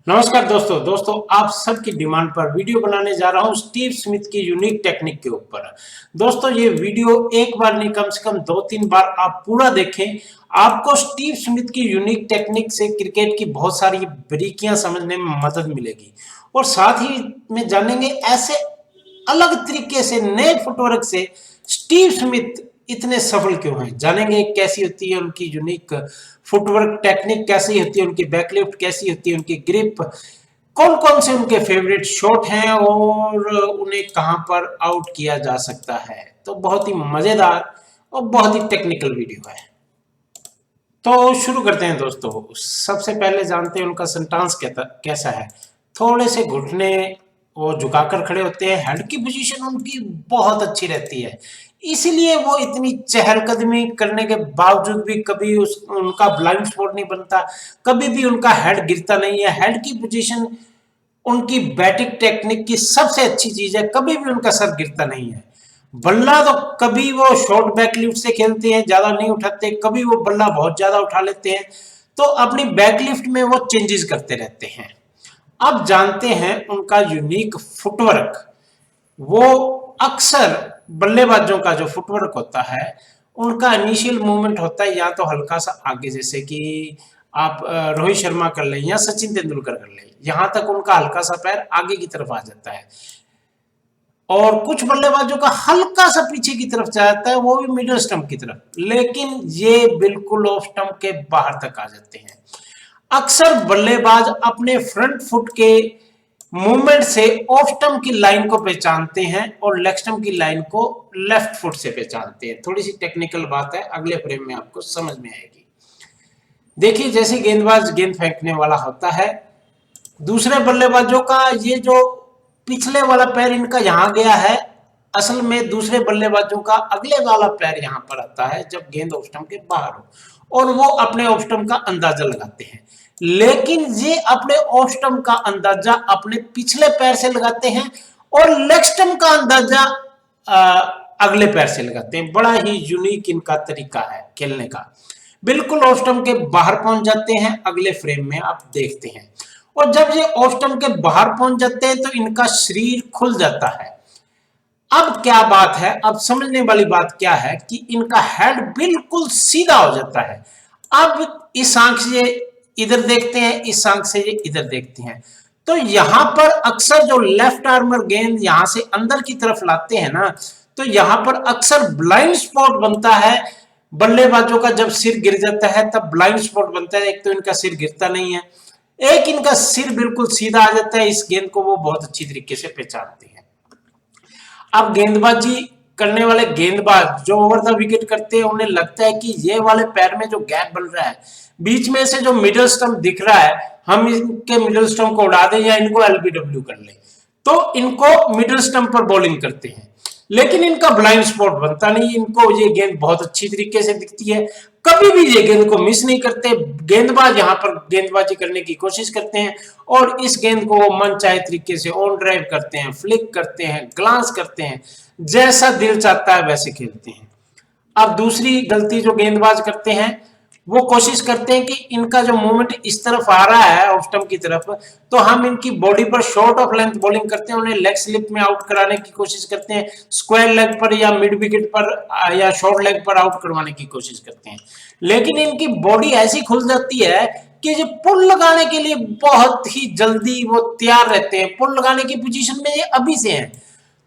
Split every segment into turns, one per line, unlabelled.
नमस्कार दोस्तों आप सबकी डिमांड पर वीडियो बनाने जा रहा हूं स्टीव स्मिथ की यूनिक टेक्निक के ऊपर। दोस्तों ये वीडियो एक बार नहीं कम से कम 2-3 बार आप पूरा देखें। आपको स्टीव स्मिथ की यूनिक टेक्निक से क्रिकेट की बहुत सारी बारीकियां समझने में मदद मिलेगी और साथ ही में जानेंगे ऐसे अलग तरीके से नए फुटवर्क से स्टीव स्मिथ इतने सफल क्यों हैं। जानेंगे कैसी होती है उनकी यूनिक फुटवर्क टेक्निक, कैसी होती है उनकी बैकलिफ्ट, कैसी होती है उनकी ग्रिप, कौन कौन से उनके फेवरेट शॉट हैं और उन्हें कहां पर आउट किया जा सकता है। तो बहुत ही मजेदार और बहुत ही टेक्निकल वीडियो है। तो शुरू करते हैं दोस्तों। सबसे पहले जानते हैं उनका स्टांस कैसा है। थोड़े से घुटने वो झुकाकर खड़े होते हैं। हेड की पोजीशन उनकी बहुत अच्छी रहती है, इसीलिए वो इतनी चहलकदमी करने के बावजूद भी कभी उनका ब्लाइंड स्पॉट नहीं बनता, कभी भी उनका हेड गिरता नहीं है। हेड की पोजीशन उनकी बैटिंग टेक्निक की सबसे अच्छी चीज है, कभी भी उनका सर गिरता नहीं है। बल्ला तो कभी वो शॉर्ट बैकलिफ्ट से खेलते हैं, ज्यादा नहीं उठाते, कभी वो बल्ला बहुत ज्यादा उठा लेते हैं, तो अपनी बैकलिफ्ट में वो चेंजेस करते रहते हैं। अब जानते हैं उनका यूनिक फुटवर्क। वो अक्सर बल्लेबाजों का जो फुटवर्क होता है, उनका इनिशियल मूवमेंट होता है या तो हल्का सा आगे, जैसे कि आप रोहित शर्मा कर लें या सचिन तेंदुलकर कर लें, यहां तक उनका हल्का सा पैर आगे की तरफ आ जाता है। और कुछ बल्लेबाजों का हल्का सा पीछे की तरफ जाता है, वो भी मिडिल स्टंप की तरफ, लेकिन ये बिल्कुल ऑफ स्टंप के बाहर तक आ जाते हैं। अक्सर बल्लेबाज अपने फ्रंट फुट के मूवमेंट से ऑफ स्टंप की लाइन को पहचानते हैं और लेग स्टंप की लाइन को लेफ्ट फुट से पहचानते हैं। थोड़ी सी टेक्निकल बात है, अगले फ्रेम में आपको समझ में आएगी। देखिए जैसे गेंदबाज गेंद फेंकने वाला होता है, दूसरे बल्लेबाजों का ये जो पिछले वाला पैर इनका यहां गया है, असल में दूसरे बल्लेबाजों का अगले वाला पैर यहां पर आता है जब गेंद ऑफ स्टंप के बाहर हो, और वो अपने ऑफ स्टंप का अंदाजा लगाते हैं। लेकिन ये अपने ऑफ स्टंप का अंदाजा अपने पिछले पैर से लगाते हैं और लेग स्टंप का अंदाजा अगले पैर से लगाते हैं। बड़ा ही यूनिक इनका तरीका है खेलने का। बिल्कुल ऑफ स्टंप के बाहर पहुंच जाते हैं, अगले फ्रेम में आप देखते हैं। और जब ये ऑफ स्टंप के बाहर पहुंच जाते हैं तो इनका शरीर खुल जाता है। अब क्या बात है, अब समझने वाली बात क्या है कि इनका हेड बिल्कुल सीधा हो जाता है। अब इस आंख से इधर देखते हैं, इस आंख से इधर देखते हैं, तो यहां पर अक्सर जो लेफ्ट आर्मर गेंद यहां से अंदर की तरफ लाते हैं ना, तो यहां पर अक्सर ब्लाइंड स्पॉट बनता है। बल्लेबाजों का जब सिर गिर जाता है तब ब्लाइंड स्पॉट बनता है। एक तो इनका सिर गिरता नहीं है, एक इनका सिर बिल्कुल सीधा आ जाता है। इस गेंद को वो बहुत अच्छी तरीके से पहचानते हैं। अब गेंदबाजी करने वाले गेंदबाज जो ओवर द विकेट करते हैं, उन्हें लगता है कि ये वाले पैर में जो गैप बन रहा है, बीच में से जो मिडिल स्टंप दिख रहा है, हम इनके मिडिल स्टंप को उड़ा दें या इनको एलबीडब्ल्यू कर लें, तो इनको मिडिल स्टंप पर बॉलिंग करते हैं। लेकिन इनका ब्लाइंड स्पॉट बनता नहीं, इनको ये गेंद बहुत अच्छी तरीके से दिखती है, कभी भी ये गेंद को मिस नहीं करते। गेंदबाज यहाँ पर गेंदबाजी करने की कोशिश करते हैं और इस गेंद को वो मन चाहे तरीके से ऑन ड्राइव करते हैं, फ्लिक करते हैं, ग्लांस करते हैं, जैसा दिल चाहता है वैसे खेलते हैं। अब दूसरी गलती जो गेंदबाज करते हैं, वो कोशिश करते हैं कि इनका जो मूवमेंट इस तरफ आ रहा है ऑफ स्टंप की तरफ, तो हम इनकी बॉडी पर शॉर्ट ऑफ लेंथ बॉलिंग करते हैं, उन्हें लेग स्लिप में आउट कराने की कोशिश करते हैं, स्क्वायर लेग पर या मिड विकेट पर या शॉर्ट लेग पर आउट करवाने की कोशिश करते हैं। लेकिन इनकी बॉडी ऐसी खुल जाती है कि ये पुल लगाने के लिए बहुत ही जल्दी वो तैयार रहते हैं। पुल लगाने की पोजीशन में ये अभी से हैं,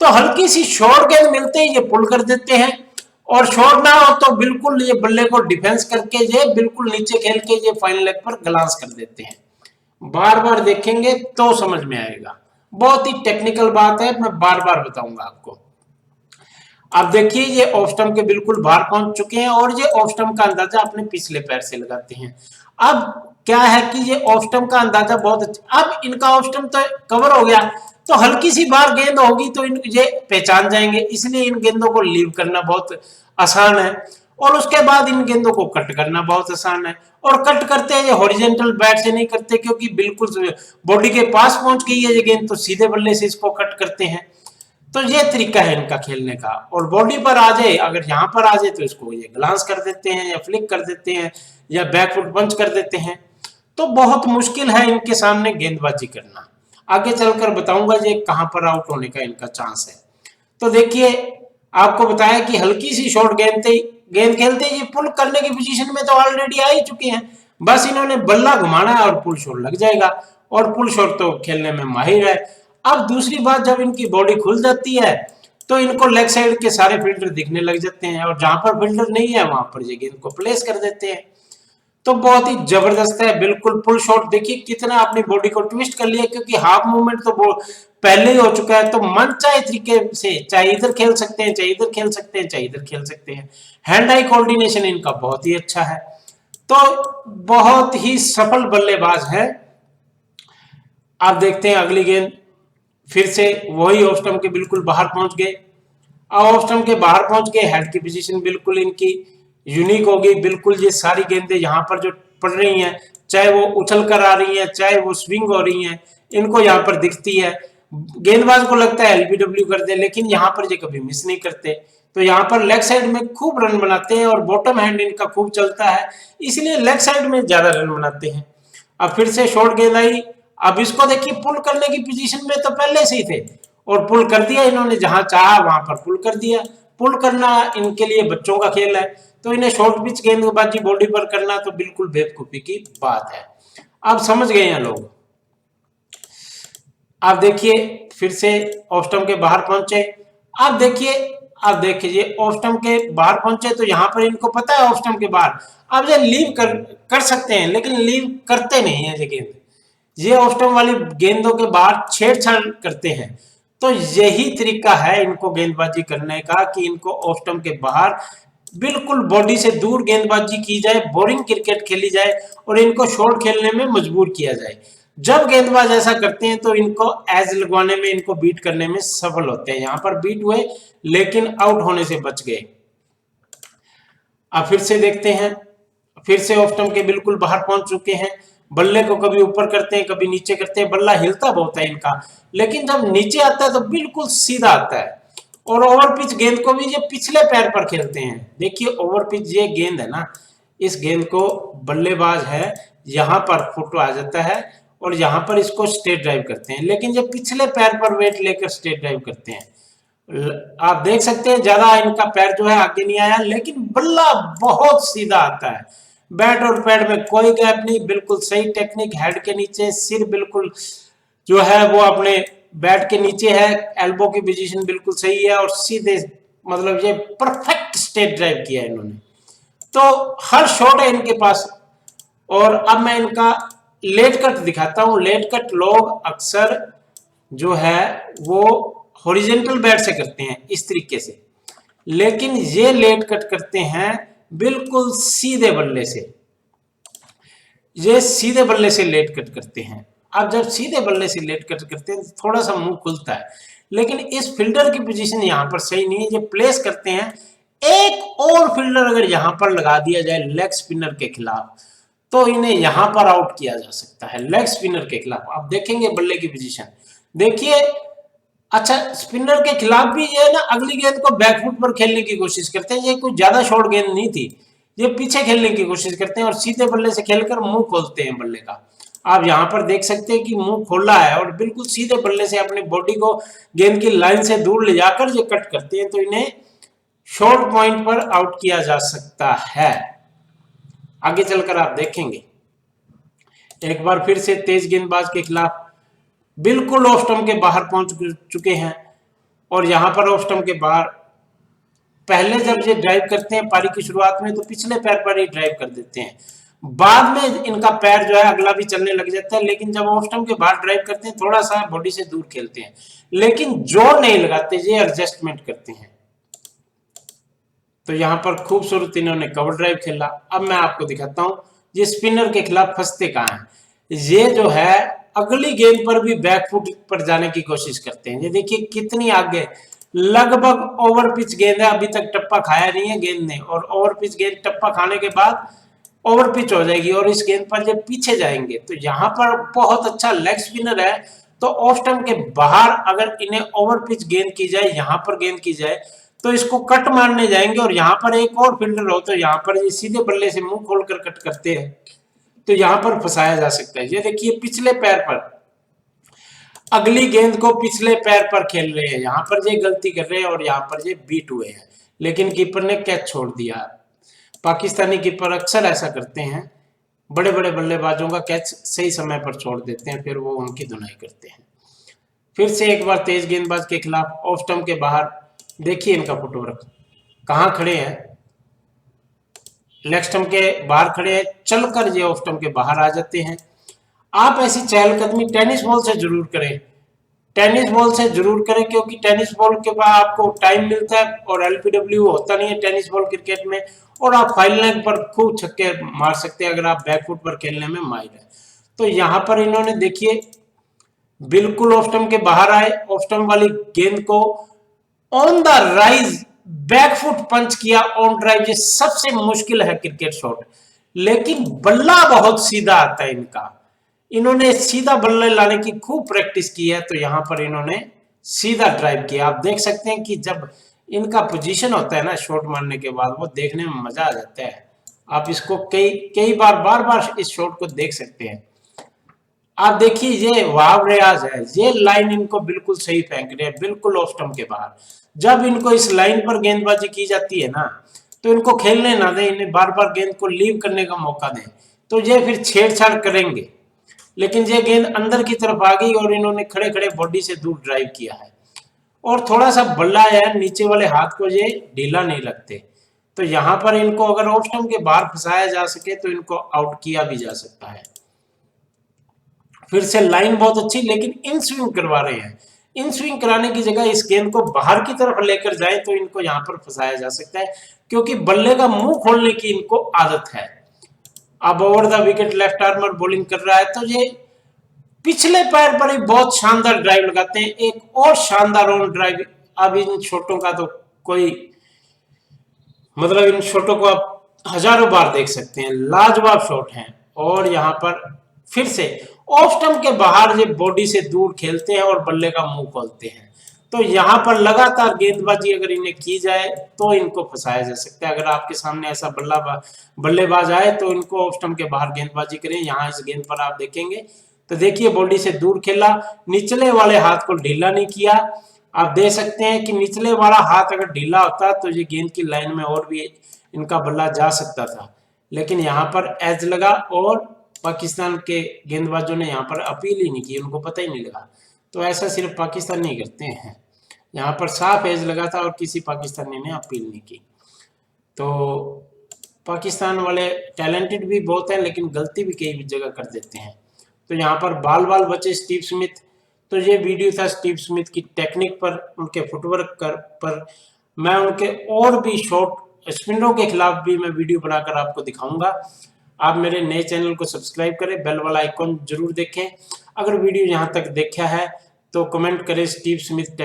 तो हल्की सी शॉर्ट गेंद मिलते ही ये पुल कर देते हैं, और शॉर्ट ना हो तो बिल्कुल ये बल्ले को डिफेंस करके ये बिल्कुल नीचे खेल के ये फाइनल लेग पर ग्लांस कर देते हैं। बार बार देखेंगे तो समझ में आएगा, बहुत ही टेक्निकल बात है, मैं बार बार बताऊंगा आपको। अब देखिए ये ऑफ स्टंप के बिल्कुल बाहर पहुंच चुके हैं और ये ऑफ स्टंप का अंदाजा अपने पिछले पैर से लगाते हैं। अब क्या है कि ये ऑफ स्टंप का अंदाजा बहुत अच्छा, अब इनका ऑफ स्टंप तो कवर हो गया, तो हल्की सी बार गेंद होगी तो ये पहचान जाएंगे, इसलिए इन गेंदों को लीव करना बहुत आसान है और उसके बाद इन गेंदों को कट करना बहुत आसान है। और कट करते हैं ये हॉरिजॉन्टल बैट से नहीं करते, क्योंकि बिल्कुल बॉडी के पास पहुंच गई है ये गेंद, तो सीधे बल्ले से इसको कट करते हैं। तो ये तरीका है इनका खेलने का। और बॉडी पर आ जाए, अगर यहाँ पर आ जाए तो इसको ये ग्लांस कर देते हैं या फ्लिक कर देते हैं या बैकफुट पंच कर देते हैं। तो बहुत मुश्किल है इनके सामने गेंदबाजी करना। आगे चलकर बताऊंगा ये कहां पर आउट होने का इनका चांस है। तो देखिए, आपको बताया कि हल्की सी शॉर्ट गेंद खेलते ही ये पुल करने की पोजीशन में तो ऑलरेडी आ ही चुके हैं। बस इन्होंने बल्ला घुमाना है और पुल शॉट लग जाएगा, और पुल शॉट तो खेलने में माहिर है। अब दूसरी बात, जब इनकी बॉडी खुल जाती है तो इनको लेग साइड के सारे फील्डर दिखने लग जाते हैं, और जहां पर फील्डर नहीं है वहां पर ये गेंद को प्लेस कर देते हैं। तो बहुत ही जबरदस्त है, बिल्कुल पुल शॉट। देखिए कितना अपनी बॉडी को ट्विस्ट कर लिया, क्योंकि हाफ मूवमेंट तो पहले ही हो चुका है। तो मन चाहे तरीके से, चाहे इधर खेल सकते हैं, चाहे इधर खेल सकते हैं, चाहे इधर खेल सकते हैं। हैंड आई कोऑर्डिनेशन इनका बहुत ही अच्छा है, तो बहुत ही सफल बल्लेबाज है। आप देखते हैं अगली गेंद, फिर से वही ऑफ स्टंप के बिल्कुल बाहर पहुंच गए। ऑफ स्टंप के बाहर पहुंच गए, हेड की पोजीशन बिल्कुल इनकी यूनिक हो गई। बिल्कुल ये सारी गेंदें यहाँ पर जो पड़ रही हैं, चाहे वो उछल कर आ रही हैं, चाहे वो स्विंग हो रही हैं, इनको यहाँ पर दिखती है। गेंदबाज को लगता है एलबीडब्ल्यू कर दे, लेकिन यहाँ पर ये कभी मिस नहीं करते। तो यहाँ पर लेग साइड में खूब रन बनाते हैं, और बॉटम हैंड इनका खूब चलता है, इसलिए लेग साइड में ज्यादा रन बनाते हैं। अब फिर से शॉर्ट गेंद आई। अब इसको देखिए, पुल करने की पोजीशन में तो पहले से ही थे, और पुल कर दिया इन्होंने, जहां चाहा वहां पर पुल कर दिया। पुल करना इनके लिए बच्चों का खेल है, तो इन्हें शॉर्ट पिच गेंदबाजी बॉडी पर करना तो बिल्कुल बेवकूफी की बात है। अब समझ गए हैं लोग। आप देखिए, फिर से ऑफ स्टंप के बाहर पहुंचे। आप देखिए ऑफ स्टंप के बाहर पहुंचे, तो यहाँ पर इनको पता है ऑफ स्टंप के बाहर अब ये लीव कर सकते हैं, लेकिन लीव करते नहीं है ये गेंद। ये ऑफ स्टंप वाली गेंदों के बाहर छेड़छाड़ करते हैं। तो यही तरीका है इनको गेंदबाजी करने का, कि इनको ऑफ स्टंप के बाहर बिल्कुल बॉडी से दूर गेंदबाजी की जाए, बोरिंग क्रिकेट खेली जाए, और इनको शॉट खेलने में मजबूर किया जाए। जब गेंदबाज ऐसा करते हैं तो इनको एज लगवाने में, इनको बीट करने में सफल होते हैं। यहां पर बीट हुए, लेकिन आउट होने से बच गए। अब फिर से देखते हैं, फिर से ऑफ स्टंप के बिल्कुल बाहर पहुंच चुके हैं। बल्ले को कभी ऊपर करते हैं, कभी नीचे करते हैं। बल्ला हिलता बहुत है इनका, लेकिन जब नीचे आता है तो बिल्कुल सीधा आता है। और ओवर पिच गेंद को भी ये पिछले पैर पर खेलते हैं। देखिए ओवर पिच ये गेंद है ना, इस गेंद को बल्लेबाज है, यहाँ पर फुट आ जाता है, और यहाँ पर इसको स्ट्रेट ड्राइव करते हैं, लेकिन ये पिछले पैर पर वेट लेकर स्ट्रेट ड्राइव करते हैं। आप देख सकते हैं ज्यादा इनका पैर जो है आगे नहीं आया, लेकिन बल्ला बहुत सीधा आता है। बैट और पैड में कोई गैप नहीं, बिल्कुल सही टेक्निक। हेड के नीचे सिर बिल्कुल जो है वो अपने बैट के नीचे है, एल्बो की पोजीशन बिल्कुल सही है, और सीधे मतलब ये परफेक्ट स्ट्रेट ड्राइव किया है इन्होंने। तो हर शॉट है इनके पास। और अब मैं इनका लेट कट दिखाता हूं। लेट कट लोग अक्सर जो है वो हॉरिजॉन्टल बैट से करते हैं इस तरीके से, लेकिन ये लेट कट करते हैं बिल्कुल सीधे बल्ले से। ये सीधे बल्ले से लेट कट करते हैं। अब जब सीधे बल्ले से लेट कट करते हैं तो थोड़ा सा मुंह खुलता है, लेकिन इस फील्डर की पोजीशन यहाँ पर सही नहीं है। ये प्लेस करते हैं, एक और फील्डर अगर यहाँ पर लगा दिया जाए लेग स्पिनर के खिलाफ, तो इन्हें यहाँ पर आउट किया जा सकता है लेग स्पिनर के खिलाफ। आप देखेंगे बल्ले की पोजीशन देखिए। अच्छा, स्पिनर के खिलाफ भी ये ना अगली गेंद को बैकफुट पर खेलने की कोशिश करते हैं। ये कोई ज्यादा शॉर्ट गेंद नहीं थी, ये पीछे खेलने की कोशिश करते हैं, और सीधे बल्ले से खेलकर मुंह खोलते हैं बल्ले का। आप यहाँ पर देख सकते हैं कि मुंह खोला है, और बिल्कुल सीधे बल्ले से अपनी बॉडी को गेंद की लाइन से दूर ले जाकर ये कट करते हैं। तो इन्हें शॉर्ट पॉइंट पर आउट किया जा सकता है। आगे चलकर आप देखेंगे, एक बार फिर से तेज गेंदबाज के खिलाफ बिल्कुल ऑफ स्टंप के बाहर पहुंच चुके हैं, और यहां पर ऑफ स्टंप के बाहर पहले जब ये ड्राइव करते हैं पारी की शुरुआत में, तो पिछले पैर पर ही ड्राइव कर देते हैं। बाद में इनका पैर जो है अगला भी चलने लग जाता है, लेकिन जब ऑफ स्टंप के बाहर ड्राइव करते हैं थोड़ा सा बॉडी से दूर खेलते हैं, लेकिन जोर नहीं लगाते, ये एडजस्टमेंट करते हैं। तो यहाँ पर खूबसूरत इन्होंने कवर ड्राइव खेला। अब मैं आपको दिखाता हूं ये स्पिनर के खिलाफ फंसते कहाँ हैं। ये जो है अगली गेंद पर भी बैकफुट पर जाने की कोशिश करते हैं। ये देखिए कितनी आगे, लगभग ओवर पिच गेंद है, अभी तक टप्पा खाया नहीं है गेंद ने, और ओवर पिच गेंद टप्पा खाने के बाद ओवर पिच हो जाएगी, और इस गेंद पर जब पीछे जाएंगे। तो यहाँ पर बहुत अच्छा लेग स्पिनर है, तो ऑफ स्टंप के बाहर अगर इन्हें ओवर पिच गेंद की जाए, यहाँ पर गेंद की जाए, तो इसको कट मारने जाएंगे, और यहाँ पर एक और फील्डर हो तो यहाँ पर ये सीधे बल्ले से मुंह खोलकर कट करते हैं। तो यहां पर फंसाया जा सकता है। ये देखिए पिछले पैर पर, अगली गेंद को पिछले पैर पर खेल रहे हैं, यहाँ पर ये गलती कर रहे हैं और यहाँ पर ये बीट हुए हैं, लेकिन कीपर ने कैच छोड़ दिया। पाकिस्तानी कीपर अक्सर ऐसा करते हैं, बड़े बड़े बल्लेबाजों का कैच सही समय पर छोड़ देते हैं, फिर वो उनकी धुनाई करते हैं। फिर से एक बार तेज गेंदबाज के खिलाफ ऑफ स्टंप के बाहर, देखिए इनका फुटवर्क, कहाँ खड़े हैं, लेग स्टंप के बाहर खड़े हैं, चलकर ये ऑफ स्टंप के बाहर आ जाते हैं। आप ऐसी चहलकदमी टेनिस बॉल से जरूर करें, टेनिस बॉल से जरूर करें, क्योंकि टेनिस बॉल के बाद आपको टाइम मिलता है और एलपीडब्ल्यू होता नहीं है टेनिस बॉल क्रिकेट में, और आप फाइल लेग पर खूब छक्के मार सकते हैं अगर आप बैकफुट पर खेलने में माहिर है। तो यहाँ पर इन्होंने देखिए बिल्कुल ऑफ स्टंप के बाहर आए, ऑफ स्टंप वाली गेंद को ऑन द राइज बैकफुट पंच किया ऑन ड्राइव। ये सबसे मुश्किल है क्रिकेट शॉट, लेकिन बल्ला बहुत सीधा आता है इनका, इन्होंने सीधा बल्ले लाने की खूब प्रैक्टिस की है, तो यहां पर इन्होंने सीधा ड्राइव किया। आप देख सकते हैं कि जब इनका पोजीशन होता है ना शॉट मारने के बाद, वो देखने में मजा आ जाता है। आप इसको कई बार बार इस शॉट को देख सकते हैं। आप देखिए ये वाव रियाज है, ये लाइन इनको बिल्कुल सही फेंक रहे हैं, बिल्कुल ऑफ स्टंप के बाहर। जब इनको इस लाइन पर गेंदबाजी की जाती है ना, तो इनको खेलने ना दें, इन्हें बार बार गेंद को लीव करने का मौका दें, तो ये फिर छेड़छाड़ करेंगे। लेकिन ये गेंद अंदर की तरफ आ गई और इन्होंने खड़े खड़े बॉडी से दूर ड्राइव किया है, और थोड़ा सा बल्ला है, नीचे वाले हाथ को ये ढीला नहीं लगते, तो यहाँ पर इनको अगर ऑफ स्टंप के बाहर फंसाया जा सके तो इनको आउट किया भी जा सकता है। फिर से लाइन बहुत अच्छी, लेकिन इन स्विंग करवा रहे हैं, इन स्विंग कराने की जगह इस गेंद को बाहर की तरफ लेकर जाए तो इनको यहाँ पर फंसाया जा सकता है, क्योंकि बल्ले का मुंह खोलने की इनको आदत है। अब over the wicket left armour bowling कर रहा है, तो ये पिछले पैर पर ही बहुत शानदार ड्राइव लगाते हैं, एक और शानदार ऑन ड्राइव। अब इन शॉटों का तो कोई मतलब, इन शॉटों को आप हजारों बार देख सकते हैं, लाजवाब शॉट हैं। और यहाँ पर फिर से ऑफ स्टंप के बाहर ये बॉडी से दूर खेलते हैं और बल्ले का मुंह खोलते हैं, तो यहाँ पर लगातार गेंदबाजी अगर इन्हें की जाए तो इनको फंसाया जा सकता है। अगर आपके सामने ऐसा बल्लेबाज आए तो इनको ऑफ स्टंप के बाहर गेंदबाजी करें। यहाँ इस गेंद पर आप देखेंगे तो देखिए बॉडी से दूर खेला, निचले वाले हाथ को ढीला नहीं किया। आप देख सकते हैं कि निचले वाला हाथ अगर ढीला होता तो ये गेंद की लाइन में और भी इनका बल्ला जा सकता था, लेकिन यहाँ पर एज लगा और पाकिस्तान के गेंदबाजों ने यहाँ पर अपील ही नहीं की, उनको पता ही नहीं लगा। तो ऐसा सिर्फ पाकिस्तान नहीं करते हैं, यहाँ पर साफ एज लगा था और किसी पाकिस्तानी ने अपील नहीं की। तो पाकिस्तान वाले टैलेंटेड भी बहुत हैं, लेकिन गलती भी कई जगह कर देते हैं। तो यहाँ पर बाल बचे स्टीव स्मिथ। तो ये वीडियो था स्टीव स्मिथ की टेक्निक पर, उनके फुटवर्क पर। मैं उनके और भी शॉट स्पिनरों के खिलाफ भी मैं वीडियो बनाकर आपको दिखाऊंगा। आप मेरे नए चैनल को सब्सक्राइब करें, बेल वाला आइकॉन जरूर देखें। अगर वीडियो यहाँ तक देखा है तो कमेंट करें Steve Smith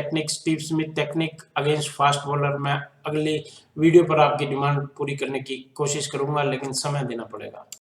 technique against fast bowler. मैं अगली वीडियो पर आपकी डिमांड पूरी करने की कोशिश करूंगा, लेकिन समय देना पड़ेगा।